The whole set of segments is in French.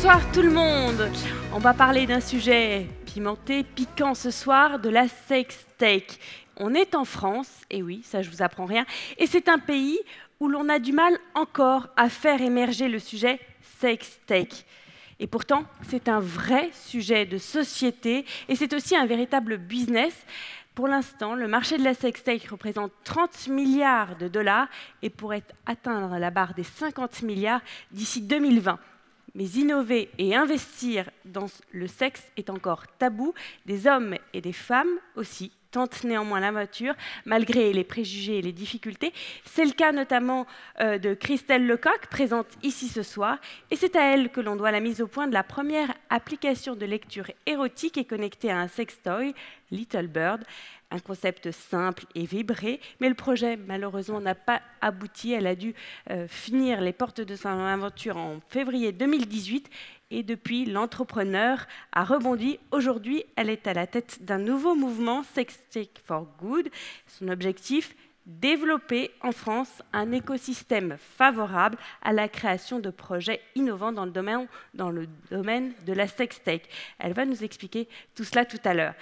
Bonsoir tout le monde. On va parler d'un sujet pimenté, piquant ce soir, de la sextech. On est en France, et oui, ça je vous apprends rien, et c'est un pays où l'on a du mal encore à faire émerger le sujet sextech. Et pourtant, c'est un vrai sujet de société et c'est aussi un véritable business. Pour l'instant, le marché de la sextech représente 30 milliards de dollars et pourrait atteindre la barre des 50 milliards d'ici 2020. Mais innover et investir dans le sexe est encore tabou. Des hommes et des femmes aussi tentent néanmoins l'aventure, malgré les préjugés et les difficultés. C'est le cas notamment de Christelle Lecoq, présente ici ce soir. Et c'est à elle que l'on doit la mise au point de la première application de lecture érotique et connectée à un sextoy, Little Bird. Un concept simple et vibré, mais le projet, malheureusement, n'a pas abouti. Elle a dû finir les portes de son aventure en février 2018 et depuis, l'entrepreneur a rebondi. Aujourd'hui, elle est à la tête d'un nouveau mouvement, Sextech for Good. Son objectif, développer en France un écosystème favorable à la création de projets innovants dans le domaine de la sextech. Elle va nous expliquer tout cela tout à l'heure.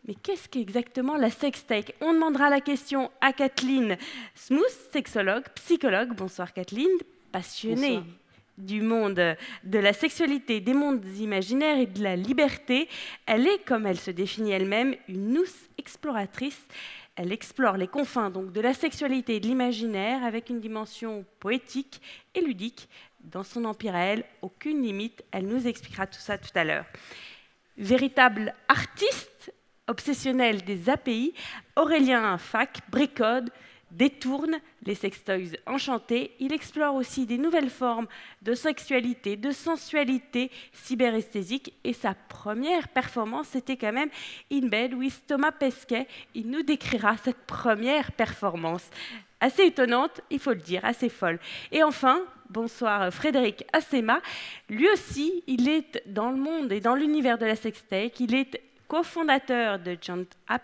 Mais qu'est-ce qu'exactement la sextech? On demandera la question à Kathleen Smooth, sexologue, psychologue. Bonsoir Kathleen, passionnée Bonsoir. Du monde de la sexualité, des mondes imaginaires et de la liberté. Elle est, comme elle se définit elle-même, une nouce exploratrice. Elle explore les confins donc, de la sexualité et de l'imaginaire avec une dimension poétique et ludique. Dans son empire à elle, aucune limite. Elle nous expliquera tout ça tout à l'heure. Véritable artiste, obsessionnel des API, Aurélien Fac bricode, détourne les sextoys enchantés. Il explore aussi des nouvelles formes de sexualité, de sensualité cyberesthésique. Et sa première performance, c'était quand même In Bed with Thomas Pesquet. Il nous décrira cette première performance. Assez étonnante, il faut le dire, assez folle. Et enfin, bonsoir Frédéric Assema. Lui aussi, il est dans le monde et dans l'univers de la sextech. Il est cofondateur de Jump App,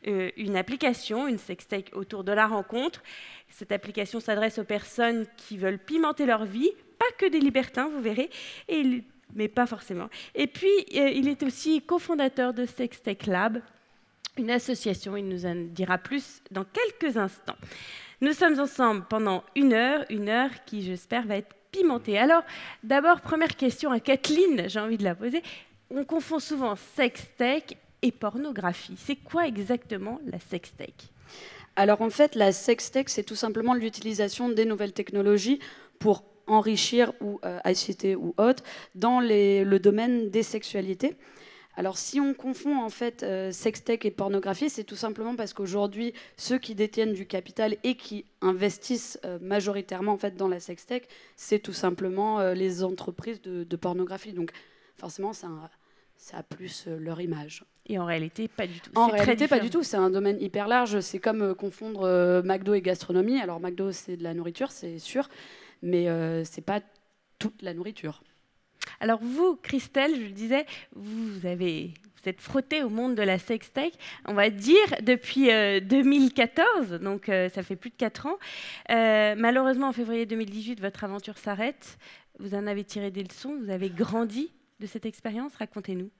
une application, une sextech autour de la rencontre. Cette application s'adresse aux personnes qui veulent pimenter leur vie, pas que des libertins, vous verrez, mais pas forcément. Et puis, il est aussi cofondateur de Sextech Lab, une association. Il nous en dira plus dans quelques instants. Nous sommes ensemble pendant une heure qui, j'espère, va être pimentée. Alors, d'abord, première question à Kathleen, j'ai envie de la poser. On confond souvent sextech et pornographie. C'est quoi exactement la sextech? Alors en fait, la sextech, c'est tout simplement l'utilisation des nouvelles technologies pour enrichir ou inciter ou autre dans le domaine des sexualités. Alors si on confond en fait sextech et pornographie, c'est tout simplement parce qu'aujourd'hui, ceux qui détiennent du capital et qui investissent majoritairement en fait dans la sextech, c'est tout simplement les entreprises de pornographie. Donc forcément, ça a plus leur image. Et en réalité, pas du tout. En réalité, pas du tout. C'est un domaine hyper large. C'est comme confondre McDo et gastronomie. Alors, McDo, c'est de la nourriture, c'est sûr, mais c'est pas toute la nourriture. Alors vous, Christelle, je le disais, vous êtes frottée au monde de la sextech, on va dire, depuis 2014, donc ça fait plus de 4 ans. Malheureusement, en février 2018, votre aventure s'arrête. Vous en avez tiré des leçons, vous avez grandi de cette expérience. Racontez-nous.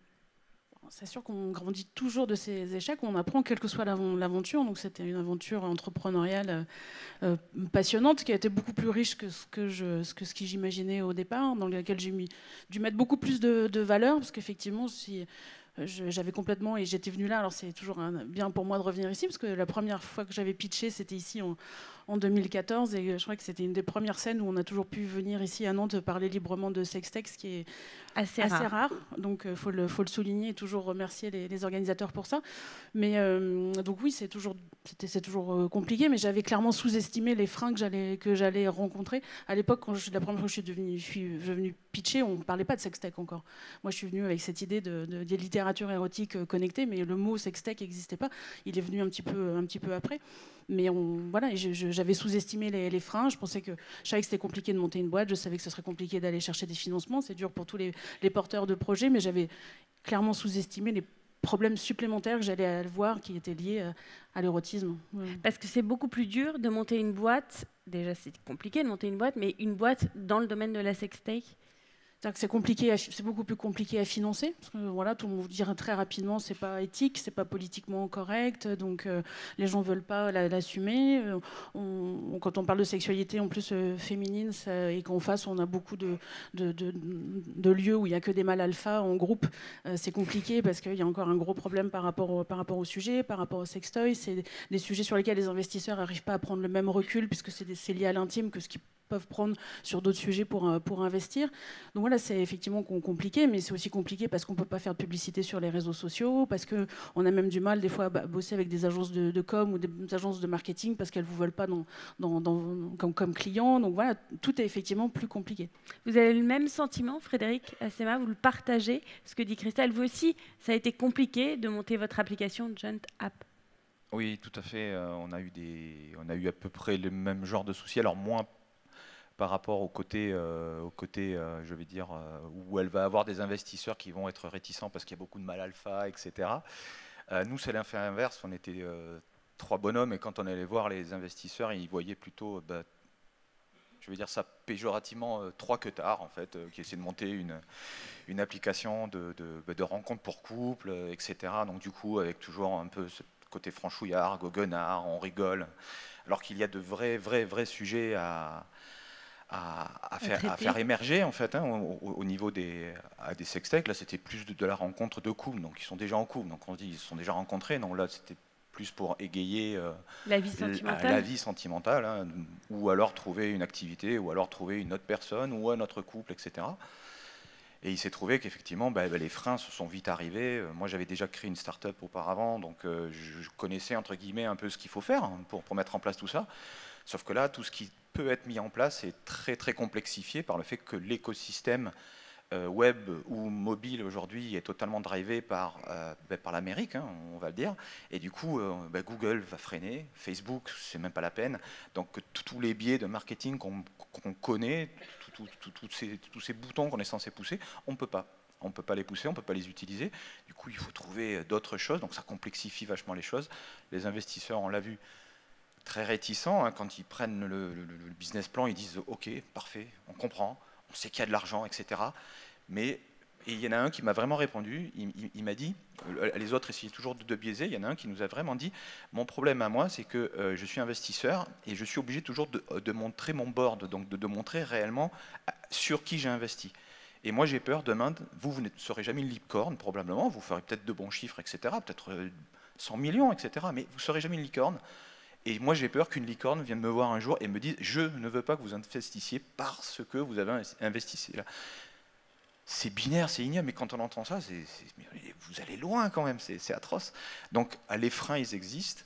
C'est sûr qu'on grandit toujours de ces échecs, on apprend quelle que soit l'aventure. Donc c'était une aventure entrepreneuriale passionnante qui a été beaucoup plus riche que ce que j'imaginais au départ, dans laquelle j'ai dû mettre beaucoup plus de valeur, parce qu'effectivement, si j'avais complètement, et j'étais venue là, alors c'est toujours bien pour moi de revenir ici, parce que la première fois que j'avais pitché, c'était ici en 2014, et je crois que c'était une des premières scènes où on a toujours pu venir ici à Nantes parler librement de sextech, ce qui est assez rare. Donc il faut le souligner et toujours remercier les organisateurs pour ça. Mais donc oui, c'est toujours compliqué, mais j'avais clairement sous-estimé les freins que j'allais rencontrer. À l'époque, la première fois que je suis venue pitcher, on ne parlait pas de sextech encore. Moi, je suis venue avec cette idée de littérature érotique connectée, mais le mot sextech n'existait pas. Il est venu un petit peu après. Mais voilà, j'avais sous-estimé les freins. Je savais que c'était compliqué de monter une boîte. Je savais que ce serait compliqué d'aller chercher des financements. C'est dur pour tous les porteurs de projets, mais j'avais clairement sous-estimé les problèmes supplémentaires que j'allais voir qui étaient liés à l'érotisme. Ouais. Parce que c'est beaucoup plus dur de monter une boîte. Déjà, c'est compliqué de monter une boîte, mais une boîte dans le domaine de la sextech. C'est beaucoup plus compliqué à financer. Parce que, voilà, tout le monde vous dira très rapidement, c'est pas éthique, c'est pas politiquement correct, donc les gens veulent pas l'assumer. Quand on parle de sexualité en plus féminine, et qu'en face on a beaucoup de lieux où il y a que des mâles alpha en groupe, c'est compliqué parce qu'il y a encore un gros problème par rapport au sujet, par rapport au sextoy. C'est des sujets sur lesquels les investisseurs n'arrivent pas à prendre le même recul puisque c'est lié à l'intime que ce qu'ils peuvent prendre sur d'autres sujets pour investir. Donc voilà, c'est effectivement compliqué, mais c'est aussi compliqué parce qu'on ne peut pas faire de publicité sur les réseaux sociaux, parce qu'on a même du mal des fois à bosser avec des agences de com ou des agences de marketing parce qu'elles ne vous veulent pas comme client. Donc voilà, tout est effectivement plus compliqué. Vous avez le même sentiment, Frédéric Assema, vous le partagez, ce que dit Christelle. Vous aussi, ça a été compliqué de monter votre application Junt App. Oui, tout à fait. On a eu à peu près le même genre de soucis. Alors moins par rapport au côté je vais dire, où elle va avoir des investisseurs qui vont être réticents parce qu'il y a beaucoup de mal alpha, etc. Nous, c'est l'effet inverse. On était 3 bonhommes et quand on allait voir les investisseurs, ils voyaient plutôt, je vais dire ça péjorativement, 3 queutards en fait, qui essaient de monter une application de rencontre pour couple, etc. Donc du coup, avec toujours un peu ce côté franchouillard, goguenard, on rigole, alors qu'il y a de vrais sujets à faire émerger en fait, hein, au niveau des sextech. Là, c'était plus de la rencontre de couple, donc ils sont déjà en couple, donc on se dit ils se sont déjà rencontrés. Donc là, c'était plus pour égayer la vie sentimentale, hein, ou alors trouver une activité, ou alors trouver une autre personne, ou un autre couple, etc. Et il s'est trouvé qu'effectivement, les freins se sont vite arrivés. Moi, j'avais déjà créé une start-up auparavant, donc je connaissais entre guillemets un peu ce qu'il faut faire pour mettre en place tout ça. Sauf que là, tout ce qui peut être mis en place est très complexifié par le fait que l'écosystème web ou mobile aujourd'hui est totalement drivé par l'Amérique, hein, on va le dire. Et du coup, Google va freiner, Facebook, c'est même pas la peine. Donc tous les biais de marketing qu'on connaît, tous ces boutons qu'on est censé pousser, on ne peut pas. On ne peut pas les pousser, on ne peut pas les utiliser. Du coup, il faut trouver d'autres choses. Donc ça complexifie vachement les choses. Les investisseurs, on l'a vu, très réticents, hein, quand ils prennent le business plan, ils disent ok, parfait, on comprend, on sait qu'il y a de l'argent, etc. Mais il y en a un qui m'a vraiment répondu, il m'a dit, les autres essayaient toujours de biaiser, il y en a un qui nous a vraiment dit, mon problème à moi, c'est que je suis investisseur et je suis obligé toujours de montrer mon board, donc de montrer réellement sur qui j'ai investi. Et moi j'ai peur demain, vous ne serez jamais une licorne probablement, vous ferez peut-être de bons chiffres, etc., peut-être 100 millions, etc., mais vous ne serez jamais une licorne. Et moi, j'ai peur qu'une licorne vienne me voir un jour et me dise « Je ne veux pas que vous investissiez parce que vous avez investi là. » C'est binaire, c'est ignoble, mais quand on entend ça, vous allez loin quand même, c'est atroce. Donc, les freins, ils existent.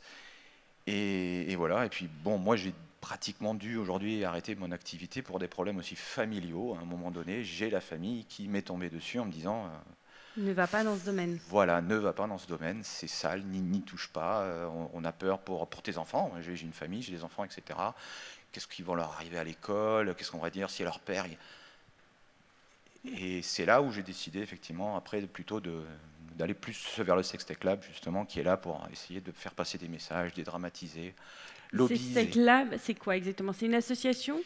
Et voilà. Et puis, bon, moi, j'ai pratiquement dû aujourd'hui arrêter mon activité pour des problèmes aussi familiaux. À un moment donné, j'ai la famille qui m'est tombée dessus en me disant ne va pas dans ce domaine. Voilà, ne va pas dans ce domaine, c'est sale, n'y touche pas, on a peur pour tes enfants, j'ai une famille, j'ai des enfants, etc. Qu'est-ce qui va leur arriver à l'école, qu'est-ce qu'on va dire si leur père... Et c'est là où j'ai décidé effectivement après plutôt d'aller plus vers le Sextech Lab justement, qui est là pour essayer de faire passer des messages, dédramatiser. Sextech Lab, c'est quoi exactement? C'est une association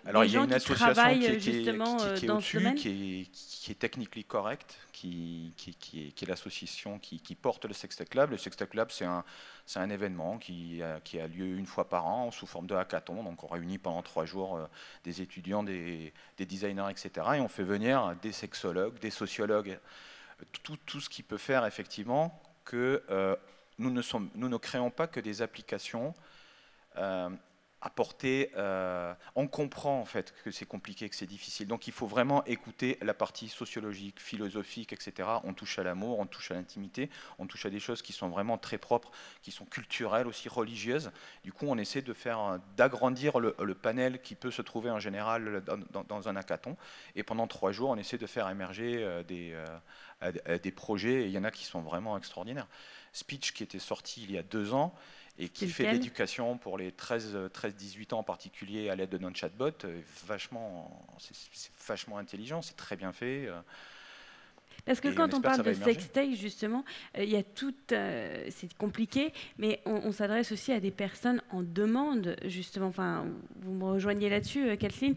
Alors il y a une association travaillent justement dans ce domaine, qui est technically correct, qui est l'association qui porte le Sextech Lab. Le Sextech Lab, c'est un événement qui a lieu une fois par an sous forme de hackathon. Donc on réunit pendant 3 jours des étudiants, des designers, etc. Et on fait venir des sexologues, des sociologues, tout ce qui peut faire effectivement que nous ne créons pas que des applications apporter, on comprend en fait que c'est compliqué, que c'est difficile, donc il faut vraiment écouter la partie sociologique, philosophique, etc. On touche à l'amour, on touche à l'intimité, on touche à des choses qui sont vraiment très propres, qui sont culturelles aussi, religieuses. Du coup on essaie d'agrandir le panel qui peut se trouver en général dans un hackathon, et pendant 3 jours on essaie de faire émerger des projets, et il y en a qui sont vraiment extraordinaires. Speech, qui était sorti il y a 2 ans et qui fait de l'éducation pour les 13-18 ans en particulier à l'aide de non-chatbot, c'est vachement intelligent, c'est très bien fait. Parce que Et on quand on espère que parle ça va de émerger. sextoy, justement, il y a tout, c'est compliqué, mais on s'adresse aussi à des personnes en demande, justement. Enfin, vous me rejoignez là-dessus, Kathleen,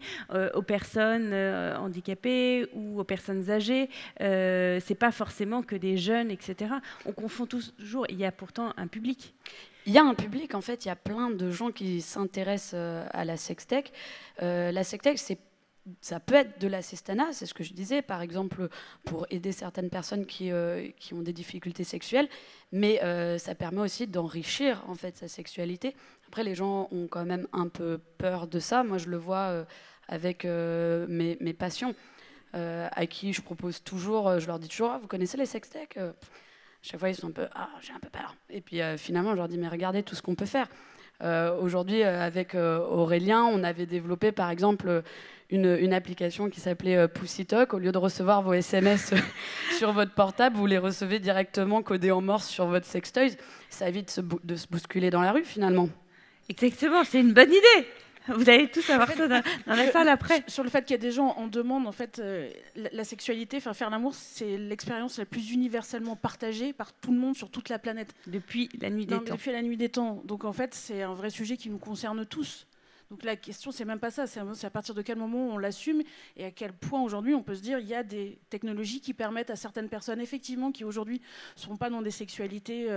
aux personnes handicapées ou aux personnes âgées. C'est pas forcément que des jeunes, etc. On confond toujours. Il y a pourtant un public. Il y a un public, en fait, il y a plein de gens qui s'intéressent à la sextech. La sextech, ça peut être de l'assistanat, c'est ce que je disais, par exemple, pour aider certaines personnes qui ont des difficultés sexuelles, mais ça permet aussi d'enrichir, en fait, sa sexualité. Après, les gens ont quand même un peu peur de ça. Moi, je le vois avec mes patients, à qui je propose toujours, je leur dis toujours, ah, vous connaissez les sextech Chaque fois, ils sont un peu, ah, j'ai un peu peur. Et puis finalement, je leur dis, mais regardez tout ce qu'on peut faire. Aujourd'hui, avec Aurélien, on avait développé, par exemple, une application qui s'appelait Pussy Talk. Au lieu de recevoir vos SMS sur votre portable, vous les recevez directement codés en morse sur votre sextoy. Ça évite de se bousculer dans la rue, finalement. Exactement, c'est une bonne idée. Vous allez tous avoir ça dans la salle après. Sur le fait qu'il y a des gens en demande, en fait, la sexualité, enfin faire l'amour, c'est l'expérience la plus universellement partagée par tout le monde sur toute la planète. Depuis la nuit des temps. Depuis la nuit des temps. Donc en fait, c'est un vrai sujet qui nous concerne tous. Donc la question, c'est même pas ça, c'est à partir de quel moment on l'assume et à quel point aujourd'hui on peut se dire il y a des technologies qui permettent à certaines personnes, effectivement, qui aujourd'hui ne sont pas dans des sexualités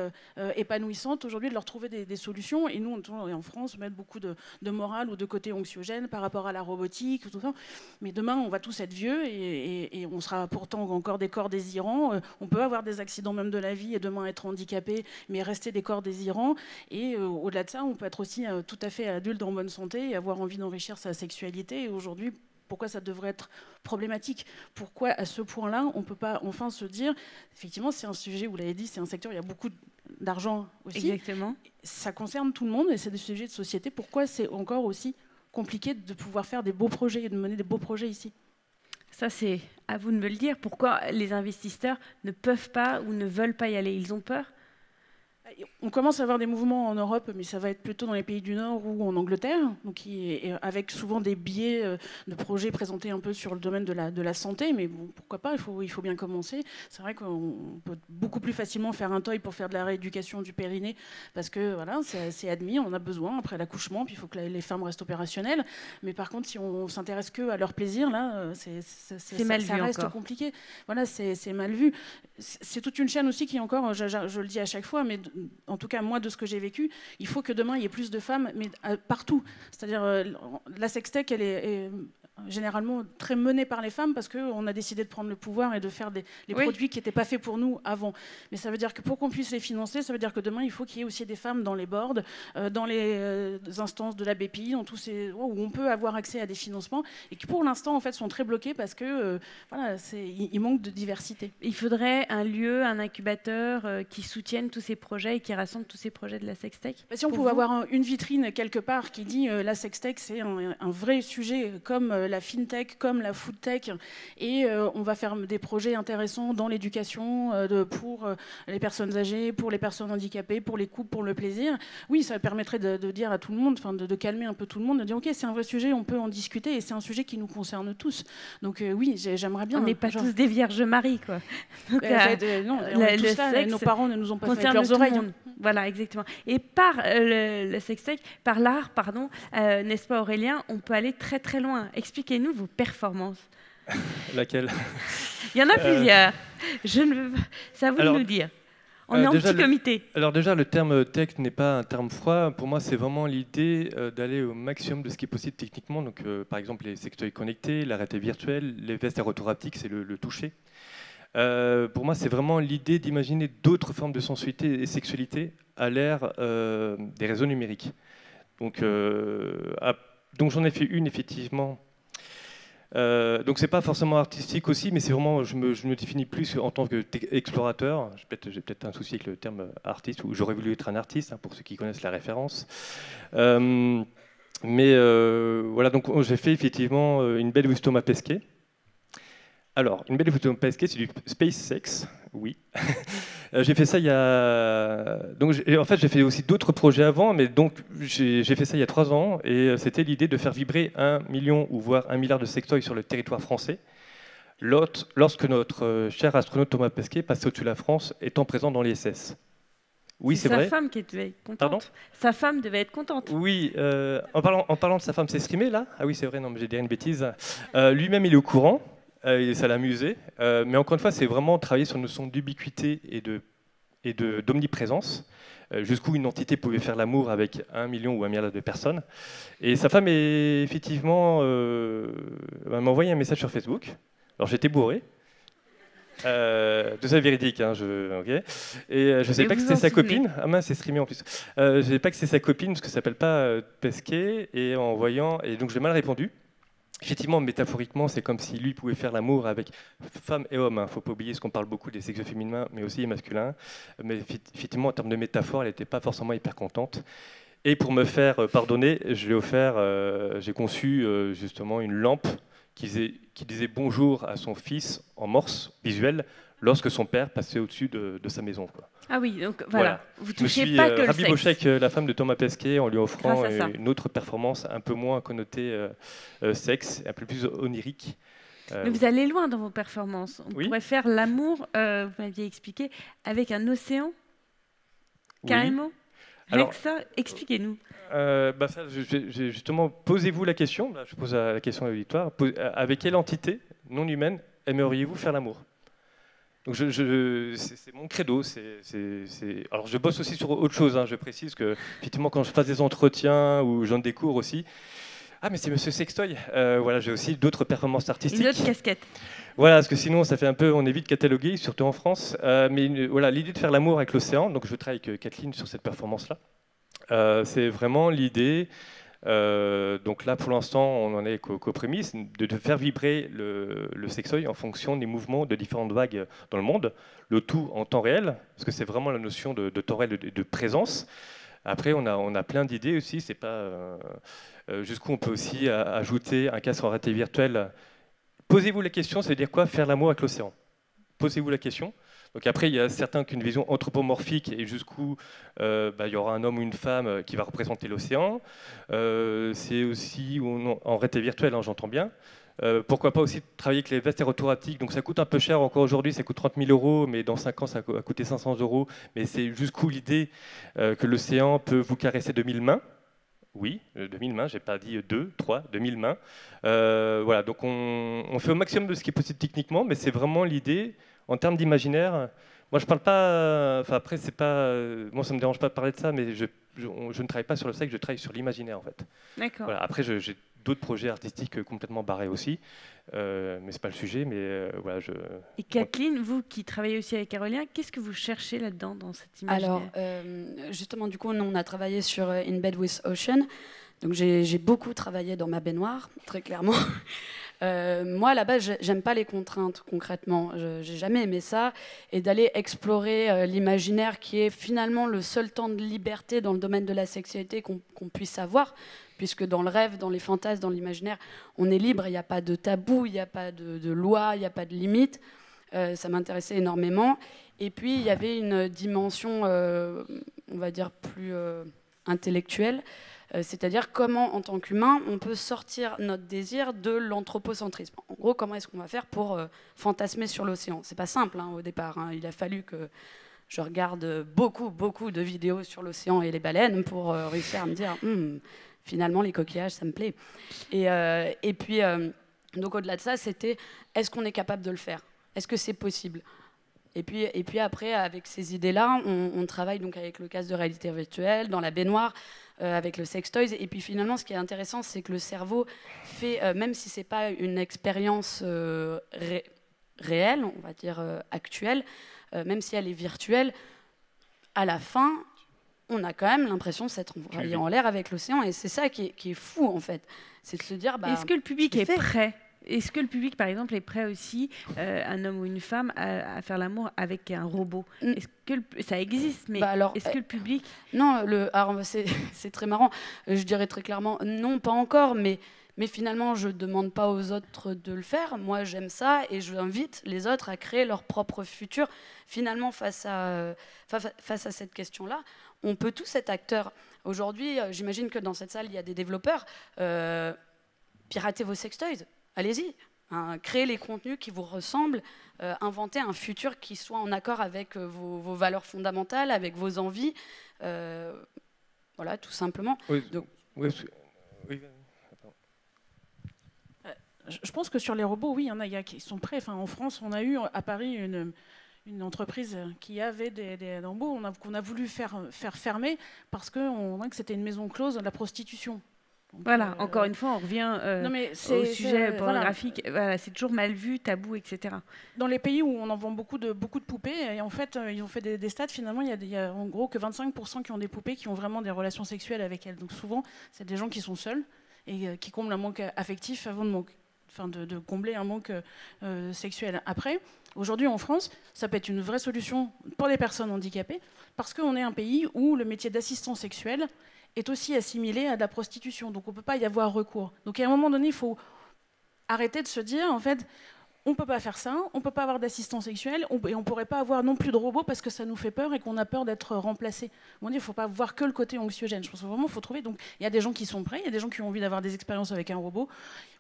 épanouissantes, aujourd'hui de leur trouver des solutions. Et nous, en France, on met beaucoup de morale ou de côté anxiogène par rapport à la robotique, tout ça. Mais demain, on va tous être vieux et on sera pourtant encore des corps désirants. On peut avoir des accidents même de la vie et demain être handicapé, mais rester des corps désirants. Et au-delà de ça, on peut être aussi tout à fait adulte en bonne santé et avoir envie d'enrichir sa sexualité. Et aujourd'hui, pourquoi ça devrait être problématique? Pourquoi, à ce point-là, on ne peut pas enfin se dire, effectivement, c'est un sujet, vous l'avez dit, c'est un secteur où il y a beaucoup d'argent aussi. Exactement. Ça concerne tout le monde et c'est des sujets de société. Pourquoi c'est encore aussi compliqué de pouvoir faire des beaux projets et de mener des beaux projets ici? Ça, c'est à vous de me le dire. Pourquoi les investisseurs ne peuvent pas ou ne veulent pas y aller? Ils ont peur? On commence à avoir des mouvements en Europe, mais ça va être plutôt dans les pays du Nord ou en Angleterre, donc avec souvent des biais de projets présentés un peu sur le domaine de la santé, mais bon, pourquoi pas, il faut bien commencer. C'est vrai qu'on peut beaucoup plus facilement faire un toy pour faire de la rééducation du périnée, parce que voilà, c'est admis, on en a besoin après l'accouchement, puis il faut que les femmes restent opérationnelles. Mais par contre, si on s'intéresse que à leur plaisir, là, ça reste compliqué. Voilà, c'est mal vu. C'est toute une chaîne aussi qui est encore, je le dis à chaque fois, mais en tout cas moi de ce que j'ai vécu, il faut que demain il y ait plus de femmes, mais partout. C'est-à-dire la sextech, elle est généralement très menée par les femmes parce qu'on a décidé de prendre le pouvoir et de faire les produits qui n'étaient pas faits pour nous avant. Mais ça veut dire que pour qu'on puisse les financer, ça veut dire que demain il faut qu'il y ait aussi des femmes dans les boards, dans les instances de la BPI, dans tous ces où on peut avoir accès à des financements et qui pour l'instant en fait sont très bloqués parce que voilà, il manque de diversité. Il faudrait un lieu, un incubateur qui soutienne tous ces projets et qui rassemble tous ces projets de la sextech. Si on pouvait avoir une vitrine quelque part qui dit la sextech c'est un vrai sujet comme la fintech, comme la foodtech, et on va faire des projets intéressants dans l'éducation pour les personnes âgées, pour les personnes handicapées, pour les couples, pour le plaisir. Oui, ça permettrait de dire à tout le monde, de calmer un peu tout le monde, de dire ok, c'est un vrai sujet, on peut en discuter, et c'est un sujet qui nous concerne tous. Donc oui, j'aimerais bien. On n'est pas tous des Vierges Marie, quoi. Donc, non, tout ça, nos parents ne nous ont pas fait avec leurs oreilles. Voilà, exactement. Et par le sextech, par l'art, pardon, n'est-ce pas Aurélien, on peut aller très très loin. Expliquez-nous vos performances. Laquelle? Il y en a plusieurs. C'est à vous de nous dire. On est en petit comité. Alors déjà, le terme tech n'est pas un terme froid. Pour moi, c'est vraiment l'idée d'aller au maximum de ce qui est possible techniquement. Donc, par exemple, les sextoys connectés, la réalité virtuelle, les vestes à retour haptique, c'est le toucher. Pour moi, c'est vraiment l'idée d'imaginer d'autres formes de sensualité et sexualité à l'ère des réseaux numériques. Donc j'en ai fait une, effectivement. Donc c'est pas forcément artistique aussi, mais c'est vraiment, je me définis plus en tant qu'explorateur. J'ai peut-être un souci avec le terme artiste, ou j'aurais voulu être un artiste, hein, pour ceux qui connaissent la référence. Mais voilà, donc j'ai fait effectivement une belle Wisdom à pesquer. Alors, une belle Wisdom à pesquer, c'est du space sex, oui. J'ai fait ça il y a... Donc, en fait, j'ai fait aussi d'autres projets avant, mais donc j'ai fait ça il y a 3 ans, et c'était l'idée de faire vibrer 1 million ou voire 1 milliard de sextoys sur le territoire français, lorsque notre cher astronaute Thomas Pesquet passait au-dessus de la France, étant présent dans l'ISS. Oui, c'est vrai. Sa femme qui devait être contente. Pardon ? Sa femme devait être contente. Oui, en parlant de sa femme s'exprimer là. Ah oui, c'est vrai, non, mais j'ai dit une bêtise. Lui-même, il est au courant, ça l'amusait. Mais encore une fois, c'est vraiment travailler sur une notion d'ubiquité et d'omniprésence. Jusqu'où une entité pouvait faire l'amour avec 1 million ou 1 milliard de personnes. Et sa femme, effectivement, m'a envoyé un message sur Facebook. Alors j'étais bourré. Tout ça est véridique, hein, okay. Et je ne savais pas que c'était sa copine. Ah mince, c'est streamé en plus. Je ne savais pas que c'était sa copine parce que ça s'appelle pas Pesquet. Et en voyant, et donc j'ai mal répondu. Effectivement, métaphoriquement, c'est comme si lui pouvait faire l'amour avec femme et homme. Il ne faut pas oublier ce qu'on parle beaucoup des sexes féminins, mais aussi masculins. Mais effectivement, en termes de métaphore, elle n'était pas forcément hyper contente. Et pour me faire pardonner, j'ai conçu justement une lampe qui disait bonjour à son fils en morse visuelle lorsque son père passait au-dessus de sa maison, quoi. Ah oui, donc voilà. Vous touchez je me suis pas que le rabiboché sexe. avec la femme de Thomas Pesquet en lui offrant Grâce à ça. une autre performance un peu moins connotée sexe, un peu plus onirique. Mais vous allez loin dans vos performances. On pourrait faire l'amour, vous m'aviez expliqué, avec un océan, carrément. Alors, avec ça, expliquez-nous. Justement, posez-vous la question, là, je pose la question à l'auditoire, avec quelle entité non humaine aimeriez-vous faire l'amour ? Donc c'est mon credo. Alors je bosse aussi sur autre chose, hein, je précise que effectivement quand je passe des entretiens ou j'en découvre aussi, ah mais c'est Monsieur Sextoy, voilà, j'ai aussi d'autres performances artistiques. Une autre casquette. Voilà, parce que sinon ça fait un peu, on est vite catalogué, surtout en France. Mais voilà, l'idée de faire l'amour avec l'océan, donc je travaille avec Kathleen sur cette performance-là. C'est vraiment l'idée. Donc là, pour l'instant, on en est qu'aux prémices, de faire vibrer le sextoy en fonction des mouvements de différentes vagues dans le monde, le tout en temps réel, parce que c'est vraiment la notion de temps réel, de présence. Après, on a plein d'idées aussi. C'est pas jusqu'où on peut aussi ajouter un casque en réalité virtuelle. Posez-vous la question, ça veut dire quoi faire l'amour avec l'océan ? Posez-vous la question. Donc après, il y a certains qui ont une vision anthropomorphique et jusqu'où il y aura un homme ou une femme qui va représenter l'océan. C'est aussi en réalité virtuelle, hein, j'entends bien. Pourquoi pas aussi travailler avec les vestes et retours haptiques. Donc ça coûte un peu cher encore aujourd'hui, ça coûte 30 000 €, mais dans 5 ans, ça va coûter 500 €. Mais c'est jusqu'où l'idée que l'océan peut vous caresser de 1000 mains. Oui, 2000 mains, j'ai pas dit 2, 3, 2000 mains. Voilà, donc on fait au maximum de ce qui est possible techniquement, mais c'est vraiment l'idée. En termes d'imaginaire, moi je parle pas. Enfin après c'est pas. Moi ça me dérange pas de parler de ça, mais je ne travaille pas sur le sexe, je travaille sur l'imaginaire en fait. D'accord. Voilà, après j'ai d'autres projets artistiques complètement barrés aussi, mais c'est pas le sujet. Mais voilà. Et Kathleen, vous qui travaillez aussi avec Aurélien, qu'est-ce que vous cherchez là-dedans dans cet imaginaire ? Alors justement du coup nous, on a travaillé sur In Bed with Ocean. Donc j'ai beaucoup travaillé dans ma baignoire, très clairement. Moi, à la base, j'aime pas les contraintes, concrètement. J'ai jamais aimé ça. Et d'aller explorer l'imaginaire, qui est finalement le seul temps de liberté dans le domaine de la sexualité qu'on puisse avoir, puisque dans le rêve, dans les fantasmes, dans l'imaginaire, on est libre, il n'y a pas de tabou, il n'y a pas de loi, il n'y a pas de limite. Ça m'intéressait énormément. Et puis, il y avait une dimension, on va dire, plus intellectuelle. C'est-à-dire comment, en tant qu'humain, on peut sortir notre désir de l'anthropocentrisme. En gros, comment est-ce qu'on va faire pour fantasmer sur l'océan ? C'est pas simple au départ. Il a fallu que je regarde beaucoup de vidéos sur l'océan et les baleines pour réussir à me dire finalement les coquillages, ça me plaît. Et puis, donc au-delà de ça, c'était est-ce qu'on est capable de le faire ? Est-ce que c'est possible ? Et puis après, avec ces idées-là, on travaille donc avec le casque de réalité virtuelle, dans la baignoire, avec le sextoys. Et puis finalement, ce qui est intéressant, c'est que le cerveau fait, même si ce n'est pas une expérience réelle, on va dire actuelle, même si elle est virtuelle, à la fin, on a quand même l'impression s'être envoyé en l'air avec l'océan. Et c'est ça qui est fou, en fait. C'est de se dire... Est-ce que le public est prêt ? Est-ce que le public, par exemple, est prêt aussi, un homme ou une femme, à faire l'amour avec un robot ? Est-ce que ça existe, mais est-ce que le public... Non, alors c'est très marrant. Je dirais très clairement non, pas encore, mais finalement, je ne demande pas aux autres de le faire. Moi, j'aime ça et j'invite les autres à créer leur propre futur. Finalement, face à cette question-là, on peut tous être acteurs. Aujourd'hui, j'imagine que dans cette salle, il y a des développeurs. Piratez vos sextoys. Allez-y, créer les contenus qui vous ressemblent, inventer un futur qui soit en accord avec vos valeurs fondamentales, avec vos envies. Voilà, tout simplement. Oui, Donc, oui, oui. Je pense que sur les robots, oui, il y a qui sont prêts. Enfin, en France, on a eu à Paris une entreprise qui avait des robots qu'on a voulu faire fermer parce qu'on voit que c'était une maison close de la prostitution. Donc, voilà, encore une fois, on revient au sujet pornographique. Voilà, c'est toujours mal vu, tabou, etc. Dans les pays où on en vend beaucoup de poupées, et en fait, ils ont fait des stats, finalement, il y a en gros que 25% qui ont des poupées qui ont vraiment des relations sexuelles avec elles. Donc souvent, c'est des gens qui sont seuls et qui comblent un manque affectif avant de combler un manque sexuel. Après, aujourd'hui en France, ça peut être une vraie solution pour les personnes handicapées, parce qu'on est un pays où le métier d'assistant sexuel est aussi assimilé à de la prostitution. Donc on ne peut pas y avoir recours. Donc à un moment donné, il faut arrêter de se dire, en fait, on ne peut pas faire ça, on ne peut pas avoir d'assistant sexuel, et on ne pourrait pas avoir non plus de robots parce que ça nous fait peur et qu'on a peur d'être remplacé. Il ne faut pas voir que le côté anxiogène. Je pense que vraiment, il faut trouver. Donc, il y a des gens qui sont prêts, il y a des gens qui ont envie d'avoir des expériences avec un robot.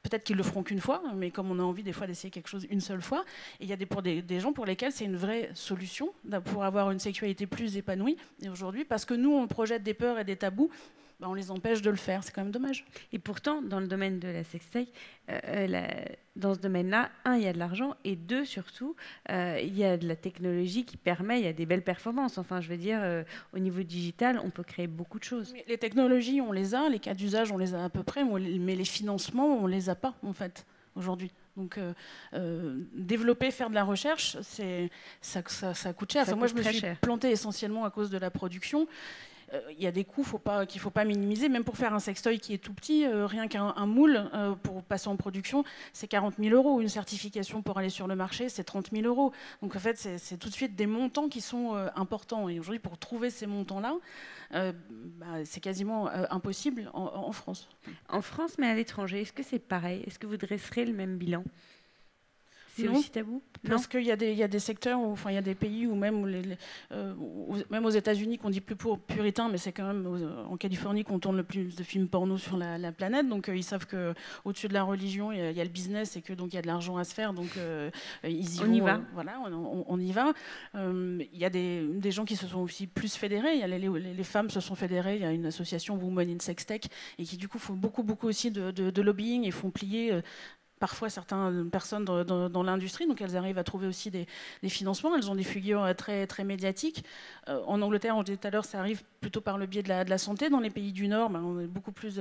Peut-être qu'ils le feront qu'une fois, mais comme on a envie des fois d'essayer quelque chose une seule fois, et il y a des gens pour lesquels c'est une vraie solution pour avoir une sexualité plus épanouie. Et aujourd'hui, parce que nous, on projette des peurs et des tabous, on les empêche de le faire. C'est quand même dommage. Et pourtant, dans le domaine de la sextech, dans ce domaine-là, il y a de l'argent, et deux, surtout, il y a de la technologie qui permet, il y a des belles performances. Enfin, je veux dire, au niveau digital, on peut créer beaucoup de choses. Mais les technologies, on les a, les cas d'usage, on les a à peu près, mais les financements, on les a pas, en fait, aujourd'hui. Donc, développer, faire de la recherche, ça coûte cher. Enfin, moi, je me suis plantée essentiellement à cause de la production. Il y a des coûts qu'il ne faut pas minimiser. Même pour faire un sextoy qui est tout petit, rien qu'un moule pour passer en production, c'est 40 000 €. Une certification pour aller sur le marché, c'est 30 000 €. Donc en fait, c'est tout de suite des montants qui sont importants. Et aujourd'hui, pour trouver ces montants-là, c'est quasiment impossible en France. En France, mais à l'étranger, est-ce que c'est pareil? Est-ce que vous dresserez le même bilan? C'est non, aussi tabou? Parce qu'il y a des secteurs, il y a des pays où même, même aux États-Unis qu'on dit plus puritain, mais c'est quand même en Californie qu'on tourne le plus de films porno sur la planète. Donc ils savent qu'au-dessus de la religion, il y a le business et que donc il y a de l'argent à se faire. Donc ils y vont. On y va. Voilà, on y va. Il y a des gens qui se sont aussi plus fédérés. Les femmes se sont fédérées. Il y a une association Women in Sex Tech et qui du coup font beaucoup aussi de lobbying et font plier. Parfois certaines personnes dans l'industrie, donc elles arrivent à trouver aussi des financements. Elles ont des figures très, très médiatiques. En Angleterre, on disait tout à l'heure, ça arrive plutôt par le biais de la santé. Dans les pays du Nord, on est beaucoup plus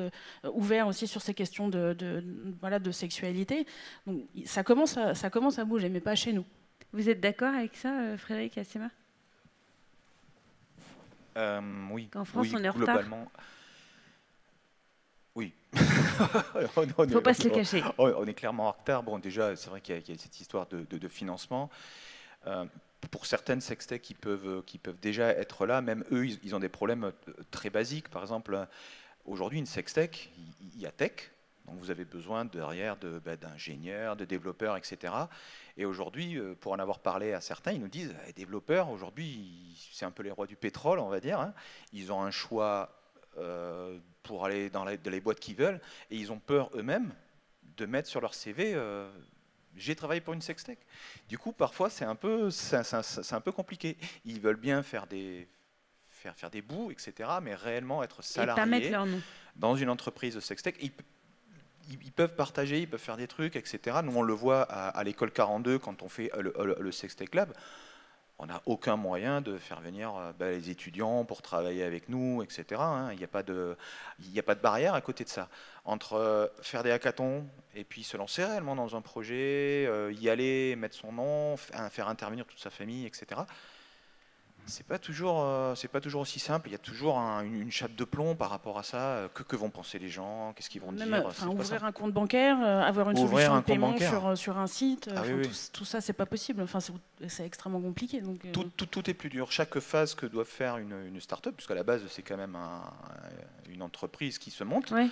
ouvert aussi sur ces questions de sexualité. Donc ça commence à bouger, mais pas chez nous. Vous êtes d'accord avec ça, Frédéric Assema? Oui. Qu'en France, oui, on est en globalement. retard? Oui. Il ne faut pas se le cacher. On est clairement en retard. Bon, déjà, c'est vrai qu'il y a cette histoire de financement. Pour certaines sextech qui peuvent déjà être là, même eux, ils ont des problèmes très basiques. Par exemple, aujourd'hui, une sextech, il y a tech. Donc vous avez besoin derrière d'ingénieurs, de développeurs, etc. Et aujourd'hui, pour en avoir parlé à certains, ils nous disent, les développeurs, aujourd'hui, c'est un peu les rois du pétrole, on va dire. Hein. Ils ont un choix pour aller dans les boîtes qu'ils veulent, et ils ont peur eux-mêmes de mettre sur leur CV j'ai travaillé pour une sextech. Du coup, parfois, c'est un peu compliqué. Ils veulent bien faire des bouts, etc., mais réellement être salariés dans une entreprise de sextech. Ils peuvent partager, ils peuvent faire des trucs, etc. Nous, on le voit à l'école 42 quand on fait le Sextech Lab. On n'a aucun moyen de faire venir les étudiants pour travailler avec nous, etc. Hein. Il n'y a pas de barrière à côté de ça. Entre faire des hackathons et puis se lancer réellement dans un projet, y aller, mettre son nom, faire intervenir toute sa famille, etc. C'est pas toujours aussi simple. Il y a toujours une chape de plomb par rapport à ça. Que vont penser les gens? Qu'est-ce qu'ils vont dire? Ouvrir un compte bancaire, avoir une solution de paiement sur un site, tout ça, c'est pas possible. Enfin, c'est extrêmement compliqué. Donc, tout est plus dur. Chaque phase que doit faire une start-up, puisqu'à la base, c'est quand même une entreprise qui se monte. Ouais.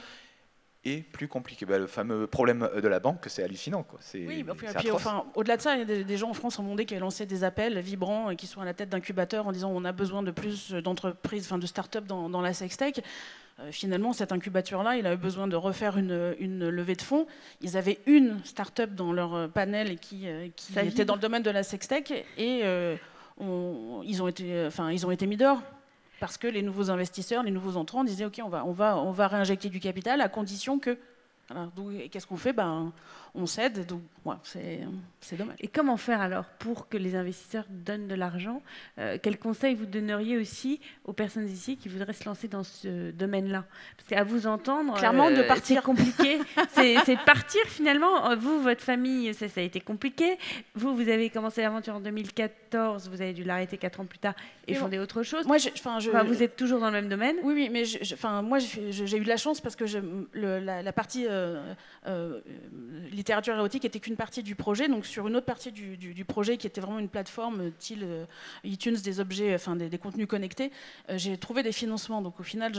Et plus compliqué. Le fameux problème de la banque, c'est hallucinant. Quoi. Oui, puis au-delà de ça, il y a des gens en France en monde qui ont lancé des appels vibrants et qui sont à la tête d'incubateurs en disant on a besoin de plus d'entreprises, de start-up dans la sextech. finalement, cet incubateur-là, il avait besoin de refaire une levée de fonds. Ils avaient une start-up dans leur panel qui était dans le domaine de la sextech et ils ont été mis dehors. Parce que les nouveaux investisseurs, les nouveaux entrants disaient OK, on va réinjecter du capital à condition que. Voilà, qu'est-ce qu'on fait? On cède, donc ouais, c'est dommage. Et comment faire alors pour que les investisseurs donnent de l'argent? Quels conseils vous donneriez aussi aux personnes ici qui voudraient se lancer dans ce domaine-là? Parce qu'à vous entendre, clairement, de partir. C'est compliqué. c'est de partir finalement. Vous, votre famille, ça a été compliqué. Vous avez commencé l'aventure en 2014, vous avez dû l'arrêter 4 ans plus tard et fonder autre chose. Moi, vous êtes toujours dans le même domaine? Oui, mais moi, j'ai eu de la chance parce que la partie littérature érotique était qu'une partie du projet, donc sur une autre partie du projet qui était vraiment une plateforme style iTunes, des objets, enfin des contenus connectés, j'ai trouvé des financements. Donc au final,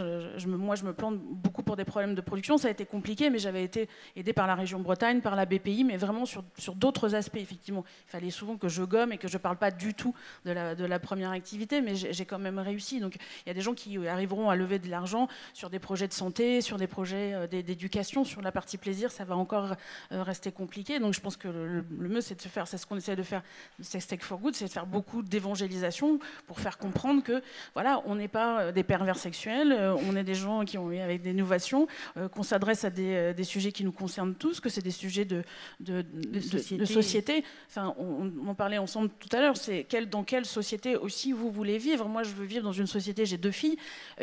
moi je me plante beaucoup pour des problèmes de production. Ça a été compliqué, mais j'avais été aidée par la région Bretagne, par la BPI, mais vraiment sur d'autres aspects, effectivement. Il fallait souvent que je gomme et que je ne parle pas du tout de la première activité, mais j'ai quand même réussi. Donc il y a des gens qui arriveront à lever de l'argent sur des projets de santé, sur des projets d'éducation, sur la partie plaisir, ça va encore rester compliqué. Donc je pense que le mieux, c'est de se faire, c'est ce qu'on essaie de faire, Sextech for Good, c'est de faire beaucoup d'évangélisation pour faire comprendre que voilà, on n'est pas des pervers sexuels, on est des gens qui ont avec des innovations, qu'on s'adresse à des sujets qui nous concernent tous, que c'est des sujets de société. Enfin, on en parlait ensemble tout à l'heure, c'est dans quelle société aussi vous voulez vivre. Moi, je veux vivre dans une société, j'ai 2 filles,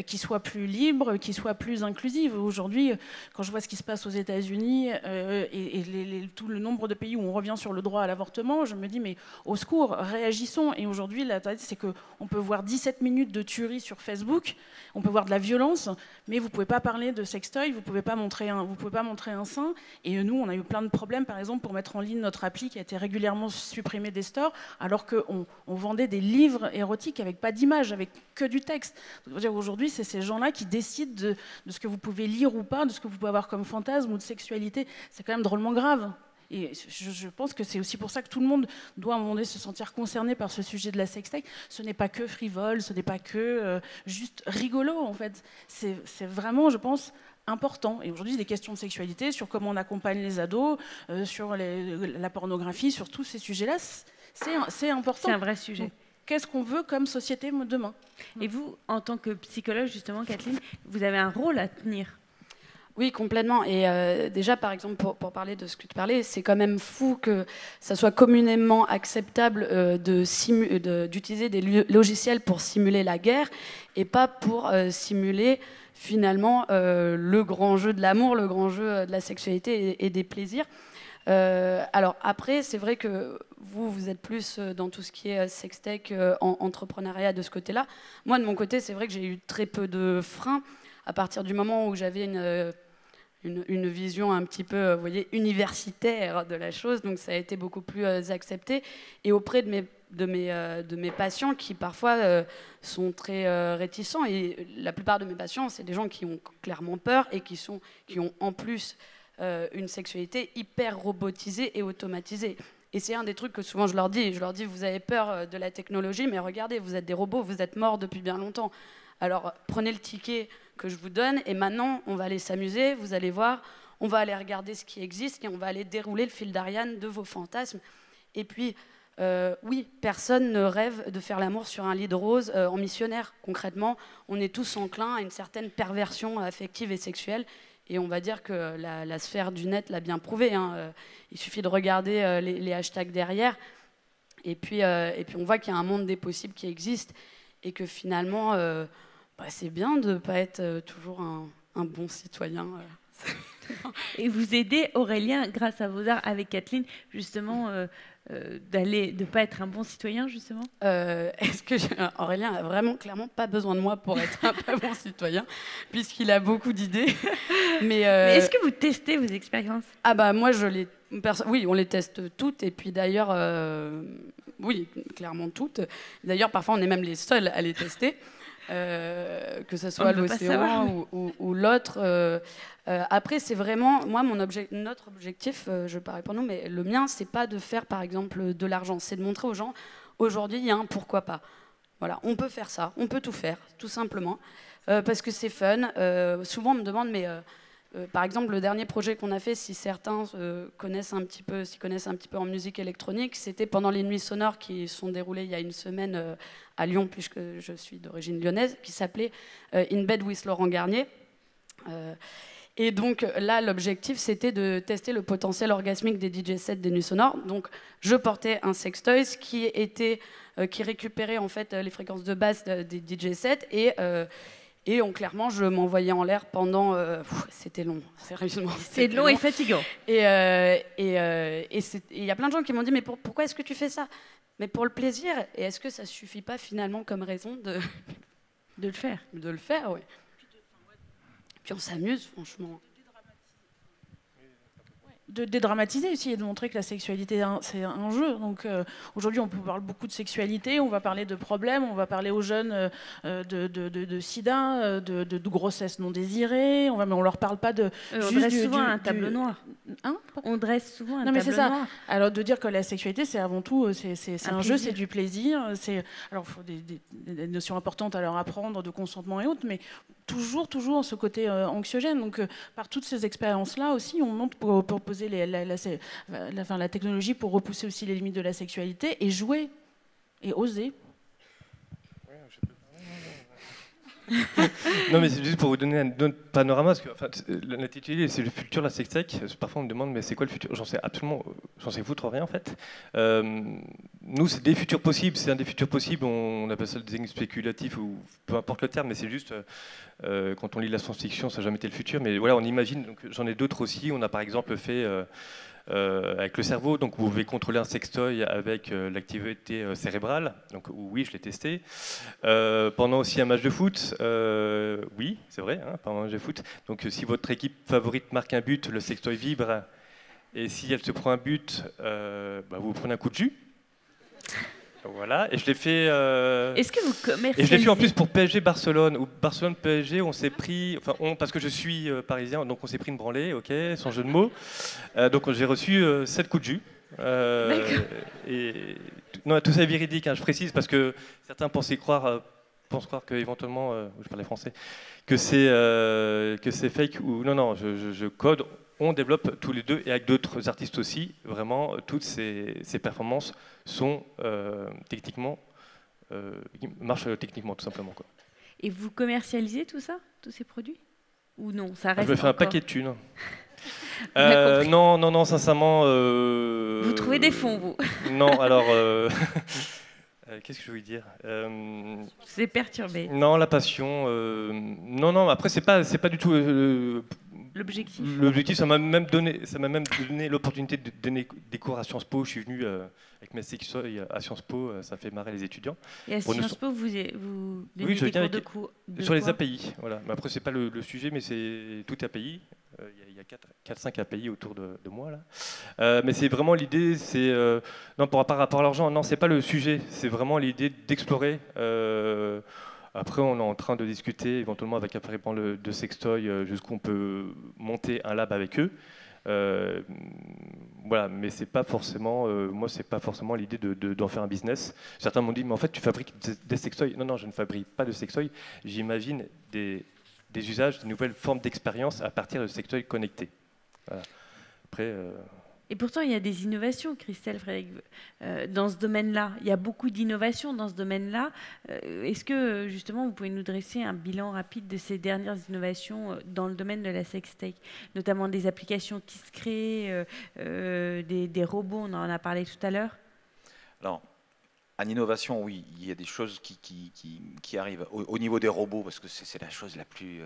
qui soit plus libre, qui soit plus inclusive. Aujourd'hui, quand je vois ce qui se passe aux États-Unis et tout le nombre de pays où on revient sur le droit à l'avortement, je me dis mais au secours, réagissons. Et aujourd'hui, la tendance, c'est qu'on peut voir 17 minutes de tuerie sur Facebook, on peut voir de la violence, mais vous pouvez pas parler de sextoy, vous pouvez pas montrer un sein. Et nous, on a eu plein de problèmes, par exemple, pour mettre en ligne notre appli qui a été régulièrement supprimée des stores, alors qu'on vendait des livres érotiques avec pas d'image, avec que du texte. Aujourd'hui, c'est ces gens-là qui décident de ce que vous pouvez lire ou pas, de ce que vous pouvez avoir comme fantasme ou de sexualité. C'est quand même drôlement grave. Et je pense que c'est aussi pour ça que tout le monde doit à un moment donné se sentir concerné par ce sujet de la sextech. Ce n'est pas que frivole, ce n'est pas que juste rigolo, en fait. C'est vraiment, je pense, important. Et aujourd'hui, des questions de sexualité, sur comment on accompagne les ados, sur la pornographie, sur tous ces sujets-là, c'est important. C'est un vrai sujet. Donc, qu'est-ce qu'on veut comme société demain? Et vous, en tant que psychologue, justement, Kathleen, vous avez un rôle à tenir. Oui, complètement. Et déjà, par exemple, pour parler de ce que tu parlais, c'est quand même fou que ça soit communément acceptable d'utiliser des logiciels pour simuler la guerre et pas pour simuler finalement le grand jeu de l'amour, le grand jeu de la sexualité et des plaisirs. Alors après, c'est vrai que vous êtes plus dans tout ce qui est sextech, entrepreneuriat de ce côté-là. Moi, de mon côté, c'est vrai que j'ai eu très peu de freins à partir du moment où j'avais une vision un petit peu, vous voyez, universitaire de la chose. Donc ça a été beaucoup plus accepté. Et auprès de mes patients qui parfois sont très réticents. Et la plupart de mes patients, c'est des gens qui ont clairement peur et qui ont en plus une sexualité hyper robotisée et automatisée. Et c'est un des trucs que souvent je leur dis. Je leur dis, vous avez peur de la technologie, mais regardez, vous êtes des robots, vous êtes morts depuis bien longtemps. Alors prenez le ticket que je vous donne et maintenant on va aller s'amuser, vous allez voir, on va aller regarder ce qui existe et on va aller dérouler le fil d'Ariane de vos fantasmes. Et puis, oui, personne ne rêve de faire l'amour sur un lit de rose en missionnaire. Concrètement, on est tous enclins à une certaine perversion affective et sexuelle. Et on va dire que la sphère du net l'a bien prouvé. Hein. Il suffit de regarder les hashtags derrière. Et puis on voit qu'il y a un monde des possibles qui existe. Et que finalement, c'est bien de ne pas être toujours un bon citoyen. Et vous aidez Aurélien, grâce à vos arts, avec Kathleen, justement, de ne pas être un bon citoyen, justement Est-ce que Aurélien a vraiment, clairement, pas besoin de moi pour être un pas bon citoyen, puisqu'il a beaucoup d'idées. Mais est-ce que vous testez vos expériences? Ah bah moi, oui, on les teste toutes. Et puis d'ailleurs, oui, clairement toutes. D'ailleurs, parfois, on est même les seuls à les tester. Que ce soit l'océan ou l'autre. Après, c'est vraiment, moi, notre objectif, je parle pour nous, mais le mien, c'est pas de faire, par exemple, de l'argent. C'est de montrer aux gens, aujourd'hui, il y a un pourquoi pas. Voilà, on peut faire ça, on peut tout faire, tout simplement, parce que c'est fun. Souvent, on me demande, mais par exemple, le dernier projet qu'on a fait, si certains connaissent un petit peu en musique électronique, c'était pendant les nuits sonores qui sont déroulées il y a une semaine à Lyon, puisque je suis d'origine lyonnaise, qui s'appelait In Bed with Laurent Garnier. Et donc là, l'objectif, c'était de tester le potentiel orgasmique des DJ sets des nuits sonores. Donc, je portais un sextoys qui récupérait en fait les fréquences de basse des DJ sets et clairement, je m'envoyais en l'air pendant... c'était long, sérieusement. C'est long et fatigant. Et il y a plein de gens qui m'ont dit, mais pourquoi est-ce que tu fais ça? Mais pour le plaisir. Et est-ce que ça suffit pas finalement comme raison de le faire? De le faire, oui. Puis on s'amuse, franchement. De dédramatiser aussi et de montrer que la sexualité c'est un jeu. Donc aujourd'hui on parle beaucoup de sexualité, on va parler de problèmes, on va parler aux jeunes de sida, de grossesse non désirée, mais on leur parle pas de... on dresse souvent un tableau noir. Hein? On dresse souvent un non, mais tableau c'est ça. noir. Alors de dire que la sexualité c'est avant tout c'est un jeu, c'est du plaisir. Alors il faut des notions importantes à leur apprendre de consentement et autres, mais toujours ce côté anxiogène. Donc par toutes ces expériences là aussi on monte pour poser la technologie pour repousser aussi les limites de la sexualité et jouer et oser. Non, mais c'est juste pour vous donner un autre panorama, parce que l'intitulé c'est le futur, la sextech. Parfois on me demande mais c'est quoi le futur? J'en sais foutre rien en fait. Nous c'est des futurs possibles, c'est un des futurs possibles. On appelle ça le design spéculatif ou peu importe le terme, mais c'est juste quand on lit la science-fiction ça n'a jamais été le futur. Mais voilà, on imagine. Donc j'en ai d'autres aussi. On a par exemple fait avec le cerveau, donc vous pouvez contrôler un sextoy avec l'activité cérébrale. Donc oui, je l'ai testé. Pendant aussi un match de foot, oui, c'est vrai, hein, pendant un match de foot. Donc si votre équipe favorite marque un but, le sextoy vibre. Et si elle se prend un but, vous prenez un coup de jus. Voilà, et je l'ai fait. Est-ce que vous commercialisez? Et je l'ai fait en plus pour PSG Barcelone. Ou Barcelone PSG, on s'est pris. Parce que je suis parisien, donc on s'est pris une branlée, ok, sans jeu de mots. Donc j'ai reçu 7 coups de jus. Non, tout ça est véridique, hein, je précise, parce que certains pensent croire que éventuellement, je parlais français, que c'est fake ou non, je code. On développe tous les deux et avec d'autres artistes aussi. Vraiment, toutes ces performances sont techniquement marchent techniquement tout simplement, quoi. Et vous commercialisez tout ça, tous ces produits? Ou non, ça reste je me fais un encore... paquet de thunes. Non, sincèrement. Vous trouvez des fonds, vous? Non, alors. Qu'est-ce que je voulais dire? C'est perturbé. Non, la passion. Non. Après, c'est pas du tout. L'objectif. L'objectif, ça m'a même donné l'opportunité de donner des cours à Sciences Po. Je suis venu avec mes sextoys à Sciences Po, ça fait marrer les étudiants. Et à Sciences Po, vous donnez des cours de sur quoi? les API, voilà. Mais après, c'est pas le sujet, mais c'est tout API. Il y a 4-5 API autour de moi là. Mais c'est vraiment l'idée, c'est non par rapport à l'argent, non, c'est pas le sujet. C'est vraiment l'idée d'explorer. Après, on est en train de discuter éventuellement avec un fabricant de sextoy jusqu'où on peut monter un lab avec eux. Voilà, mais c'est pas forcément, moi, c'est pas forcément l'idée d'en faire un business. Certains m'ont dit, mais en fait, tu fabriques des sextoys. Non, je ne fabrique pas de sextoys. J'imagine des usages, de nouvelles formes d'expérience à partir de sextoys connectés. Voilà. Après. Et pourtant, il y a des innovations, Christelle, Frédéric, dans ce domaine-là. Il y a beaucoup d'innovations dans ce domaine-là. Est-ce que, justement, vous pouvez nous dresser un bilan rapide de ces dernières innovations dans le domaine de la sextech, notamment des applications qui se créent, des robots, on en a parlé tout à l'heure? Alors, en innovation, oui, il y a des choses qui arrivent au niveau des robots, parce que c'est la chose la plus...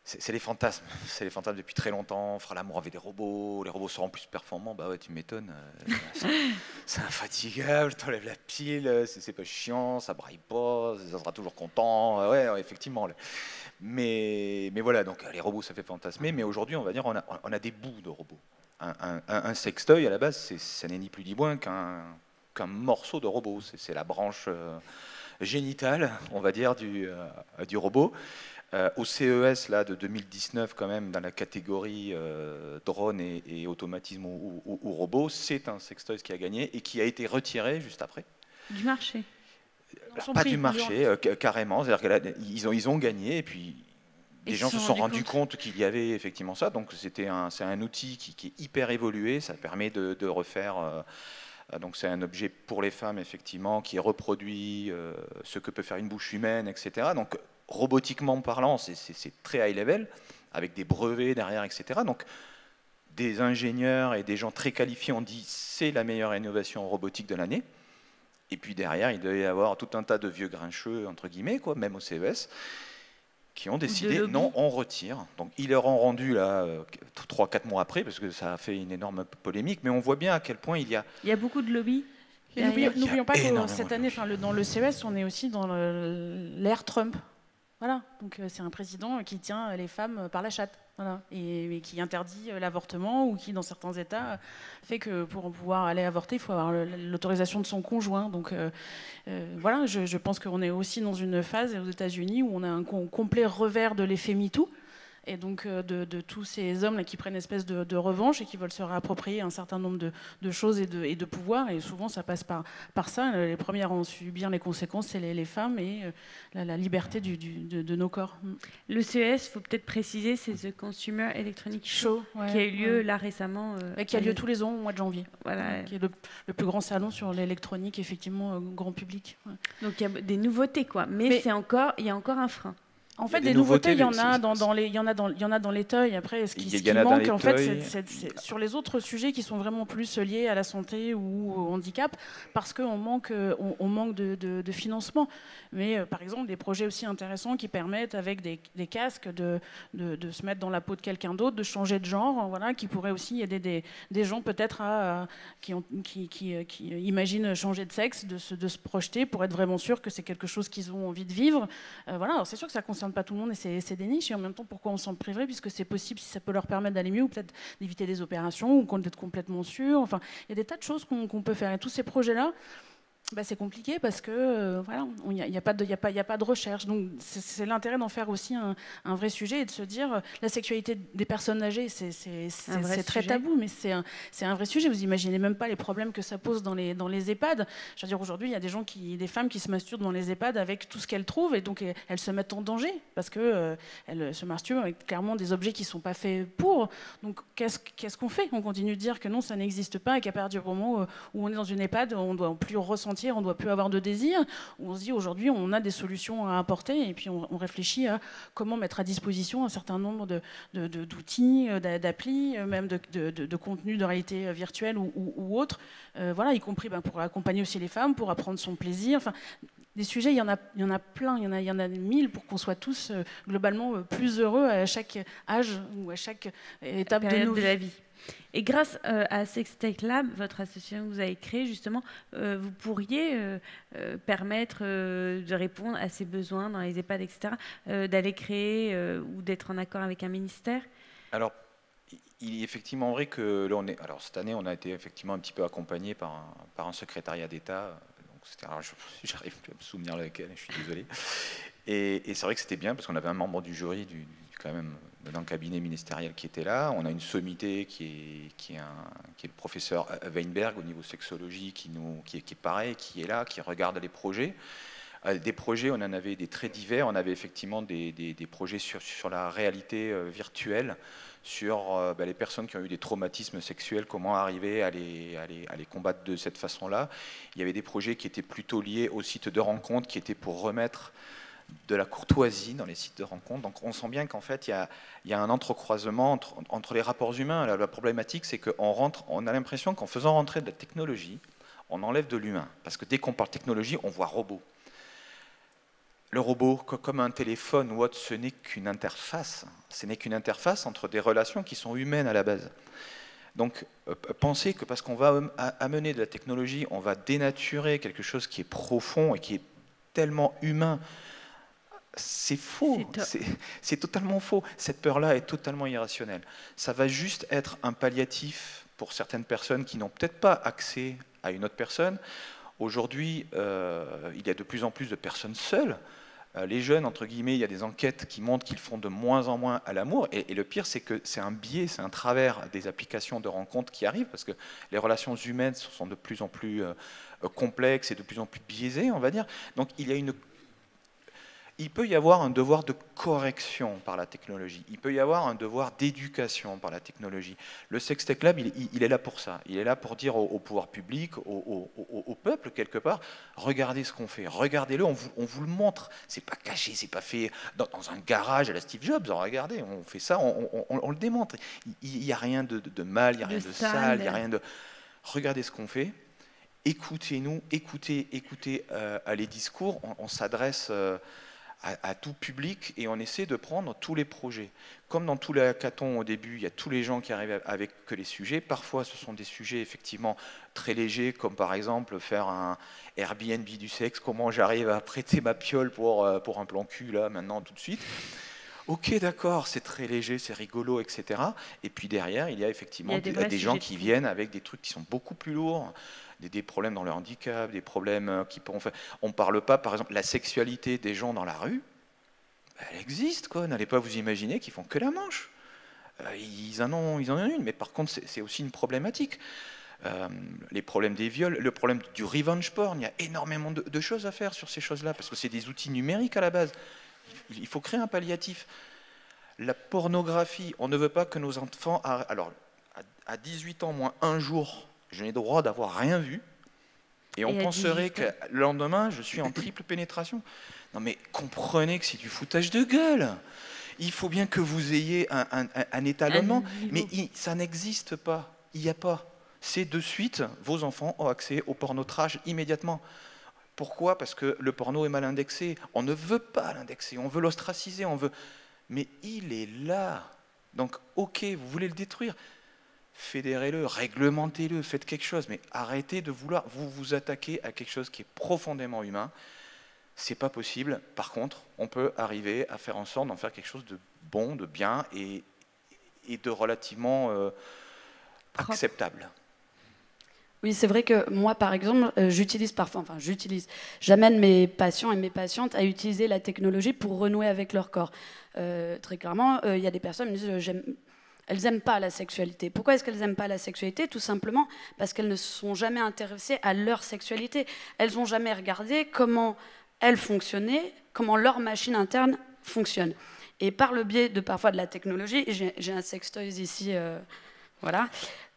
C'est les fantasmes. C'est les fantasmes depuis très longtemps. On fera l'amour avec des robots, les robots seront plus performants. Bah ouais, tu m'étonnes. C'est infatigable, t'enlèves la pile, c'est pas chiant, ça braille pas, ça sera toujours content. Ouais, effectivement. Mais voilà, donc les robots, ça fait fantasmer. Mais aujourd'hui, on va dire, on a des bouts de robots. Un sextoy, à la base, ça n'est ni plus ni moins qu'un morceau de robot. C'est la branche génitale, on va dire, du robot. Au CES là, de 2019, quand même, dans la catégorie drone et automatisme ou robot, c'est un sextoy qui a gagné et qui a été retiré juste après. Du marché. Pas du marché, carrément. C'est-à-dire qu'ils ont gagné, et puis des gens se sont rendus compte qu'il y avait effectivement ça. Donc c'est un outil qui est hyper évolué. Ça permet de refaire. Donc c'est un objet pour les femmes, effectivement, qui reproduit ce que peut faire une bouche humaine, etc. Donc robotiquement parlant, c'est très high level, avec des brevets derrière, etc. Donc des ingénieurs et des gens très qualifiés ont dit c'est la meilleure innovation robotique de l'année. Et puis derrière, il devait y avoir tout un tas de vieux grincheux, entre guillemets, quoi, même au CES, qui ont décidé, non, on retire. Donc ils leur ont rendu, là, 3-4 mois après, parce que ça a fait une énorme polémique, mais on voit bien à quel point il y a... Il y a beaucoup de lobbies. N'oublions pas que cette année, dans le CES, on est aussi dans l'ère Trump. Voilà, donc c'est un président qui tient les femmes par la chatte, voilà, et qui interdit l'avortement, ou qui, dans certains États, fait que pour pouvoir aller avorter, il faut avoir l'autorisation de son conjoint. Donc voilà, je pense qu'on est aussi dans une phase aux États-Unis où on a un complet revers de l'effet MeToo. Et donc de tous ces hommes là qui prennent une espèce de revanche et qui veulent se réapproprier un certain nombre de choses et de pouvoirs, et souvent ça passe par ça. Les premières à en subir les conséquences, c'est les femmes, et la liberté de nos corps. Le CES, il faut peut-être préciser, c'est The Consumer Electronics Show, qui a eu lieu là récemment. Qui a lieu tous les ans au mois de janvier. Voilà. Qui est le plus grand salon sur l'électronique, effectivement, grand public. Ouais. Donc il y a des nouveautés, quoi. Mais il y a encore un frein. En fait, des nouveautés, il y en a dans les toys. Après, ce qui manque, en fait, c'est sur les autres sujets qui sont vraiment plus liés à la santé ou au handicap, parce qu'on manque de financement. Mais par exemple, des projets aussi intéressants qui permettent, avec des casques, de se mettre dans la peau de quelqu'un d'autre, de changer de genre, voilà, qui pourraient aussi aider des gens peut-être qui imaginent changer de sexe, de se projeter pour être vraiment sûr que c'est quelque chose qu'ils ont envie de vivre. Voilà, alors c'est sûr que ça concerne pas tout le monde, et c'est des niches, et en même temps, pourquoi on s'en priverait, puisque c'est possible, si ça peut leur permettre d'aller mieux, ou peut-être d'éviter des opérations, ou d'être complètement sûr. Enfin, il y a des tas de choses qu'on peut faire, et tous ces projets-là, c'est compliqué parce que voilà, il n'y a pas de recherche. Donc c'est l'intérêt d'en faire aussi un vrai sujet, et de se dire la sexualité des personnes âgées, c'est très tabou, mais c'est un vrai sujet. Vous imaginez même pas les problèmes que ça pose dans les EHPAD. Je veux dire, aujourd'hui, il y a des femmes qui se masturbent dans les EHPAD avec tout ce qu'elles trouvent, et donc elles se mettent en danger parce que elles se masturbent avec clairement des objets qui sont pas faits pour. Donc qu'est-ce qu'on fait? On continue de dire que non, ça n'existe pas, et qu'à partir du moment où on est dans une EHPAD, on doit plus ressentir, on ne doit plus avoir de désir. On se dit aujourd'hui, on a des solutions à apporter, et puis on réfléchit à comment mettre à disposition un certain nombre d'outils, d'applis, même de contenus de réalité virtuelle ou autres, voilà, y compris pour accompagner aussi les femmes, pour apprendre son plaisir. Enfin, des sujets, il y en a plein, il y en a 1000 pour qu'on soit tous globalement plus heureux à chaque âge ou à chaque étape de la vie. Et grâce à Sextech Lab, votre association que vous avez créée, justement, vous pourriez permettre de répondre à ces besoins dans les EHPAD, etc., d'aller créer ou d'être en accord avec un ministère? Alors, il est effectivement vrai que là, cette année, on a été effectivement un petit peu accompagné par un secrétariat d'État. J'arrive plus à me souvenir lequel, je suis désolé. Et c'est vrai que c'était bien, parce qu'on avait un membre du jury quand même dans le cabinet ministériel qui était là. On a une sommité qui est le professeur Weinberg au niveau sexologie, qui est pareil, qui est là, qui regarde les projets. Des projets, on en avait des très divers. On avait effectivement des projets sur la réalité virtuelle, sur les personnes qui ont eu des traumatismes sexuels, comment arriver à les combattre de cette façon-là. Il y avait des projets qui étaient plutôt liés aux sites de rencontres, qui étaient pour remettre de la courtoisie dans les sites de rencontres. Donc on sent bien qu'en fait, il y a un entrecroisement entre les rapports humains. La problématique, c'est qu'on a l'impression qu'en faisant rentrer de la technologie, on enlève de l'humain. Parce que dès qu'on parle technologie, on voit robot. Le robot, comme un téléphone ou autre, ce n'est qu'une interface. Ce n'est qu'une interface entre des relations qui sont humaines à la base. Donc, penser que parce qu'on va amener de la technologie, on va dénaturer quelque chose qui est profond et qui est tellement humain, c'est faux, c'est totalement faux. Cette peur-là est totalement irrationnelle. Ça va juste être un palliatif pour certaines personnes qui n'ont peut-être pas accès à une autre personne. Aujourd'hui, il y a de plus en plus de personnes seules. Les jeunes, entre guillemets, il y a des enquêtes qui montrent qu'ils font de moins en moins à l'amour. Et le pire, c'est que c'est un biais, c'est un travers des applications de rencontres qui arrivent, parce que les relations humaines sont de plus en plus complexes et de plus en plus biaisées, on va dire. Donc il peut y avoir un devoir de correction par la technologie. Il peut y avoir un devoir d'éducation par la technologie. Le Sextech Lab, il est là pour ça. Il est là pour dire au pouvoir public, au peuple, quelque part, regardez ce qu'on fait, regardez-le, on vous le montre. C'est pas caché, c'est pas fait dans un garage à la Steve Jobs. Regardez, on fait ça, on le démontre. Il n'y a rien de mal, il n'y a rien de sale, il n'y a rien de... Regardez ce qu'on fait. Écoutez-nous, écoutez les discours. On s'adresse... à tout public, et on essaie de prendre tous les projets. Comme dans tous les hackathons au début, il y a tous les gens qui arrivent avec que les sujets. Parfois, ce sont des sujets effectivement très légers, comme par exemple faire un Airbnb du sexe, comment j'arrive à prêter ma piole pour un plan cul, là, maintenant, tout de suite. Ok, d'accord, c'est très léger, c'est rigolo, etc. Et puis derrière, il y a effectivement des gens qui viennent avec des trucs qui sont beaucoup plus lourds, des problèmes dans le handicap, des problèmes qui pourront faire... On ne parle pas, par exemple, la sexualité des gens dans la rue, elle existe, quoi. N'allez pas vous imaginer qu'ils font que la manche. Ils en ont une, mais par contre, c'est aussi une problématique. Les problèmes des viols, le problème du revenge porn, il y a énormément de choses à faire sur ces choses-là, parce que c'est des outils numériques à la base. Il faut créer un palliatif. La pornographie, on ne veut pas que nos enfants... Alors, à 18 ans, moins un jour, je n'ai droit d'avoir rien vu, et on penserait que le lendemain, je suis en triple pénétration. Non mais comprenez que c'est du foutage de gueule. Il faut bien que vous ayez un étalonnement, mais ça n'existe pas. Il n'y a pas. C'est de suite, vos enfants ont accès au pornotrage immédiatement. Pourquoi? Parce que le porno est mal indexé. On ne veut pas l'indexer, on veut l'ostraciser, mais il est là. Donc, ok, vous voulez le détruire, fédérez-le, réglementez-le, faites quelque chose, mais arrêtez de vouloir vous attaquer à quelque chose qui est profondément humain. C'est pas possible. Par contre, on peut arriver à faire en sorte d'en faire quelque chose de bon, de bien et de relativement acceptable. Oui, c'est vrai que moi, par exemple, j'amène mes patients et mes patientes à utiliser la technologie pour renouer avec leur corps. Très clairement, il y a des personnes qui me disent elles n'aiment pas la sexualité. Pourquoi est-ce qu'elles n'aiment pas la sexualité? Tout simplement parce qu'elles ne se sont jamais intéressées à leur sexualité. Elles n'ont jamais regardé comment elles fonctionnaient, comment leur machine interne fonctionne. Et par le biais parfois de la technologie, j'ai un sextoy ici... Voilà.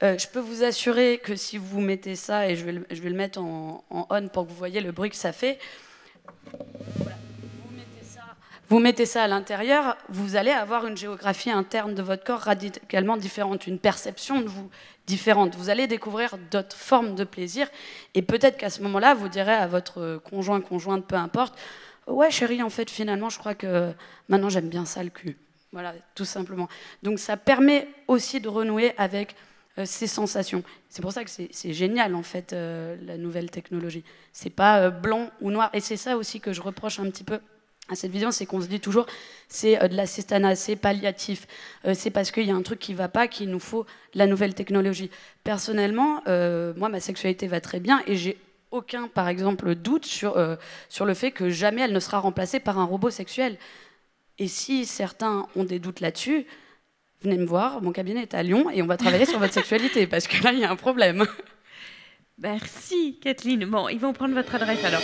Je peux vous assurer que si vous mettez ça, et je vais le mettre en on pour que vous voyez le bruit que ça fait, voilà. Vous mettez ça à l'intérieur, vous allez avoir une géographie interne de votre corps radicalement différente, une perception de vous différente. Vous allez découvrir d'autres formes de plaisir, et peut-être qu'à ce moment-là, vous direz à votre conjointe, peu importe, « Ouais chérie, en fait, finalement, je crois que maintenant j'aime bien ça le cul. » Voilà, tout simplement. Donc ça permet aussi de renouer avec ces sensations. C'est pour ça que c'est génial, en fait, la nouvelle technologie. C'est pas blanc ou noir. Et c'est ça aussi que je reproche un petit peu à cette vision, c'est qu'on se dit toujours c'est de l'assistanat, c'est palliatif. C'est parce qu'il y a un truc qui ne va pas qu'il nous faut de la nouvelle technologie. Personnellement, moi, ma sexualité va très bien et j'ai aucun, par exemple, doute sur le fait que jamais elle ne sera remplacée par un robot sexuel. Et si certains ont des doutes là-dessus, venez me voir, mon cabinet est à Lyon et on va travailler sur votre sexualité, parce que là, il y a un problème. Merci, Kathleen. Bon, ils vont prendre votre adresse alors.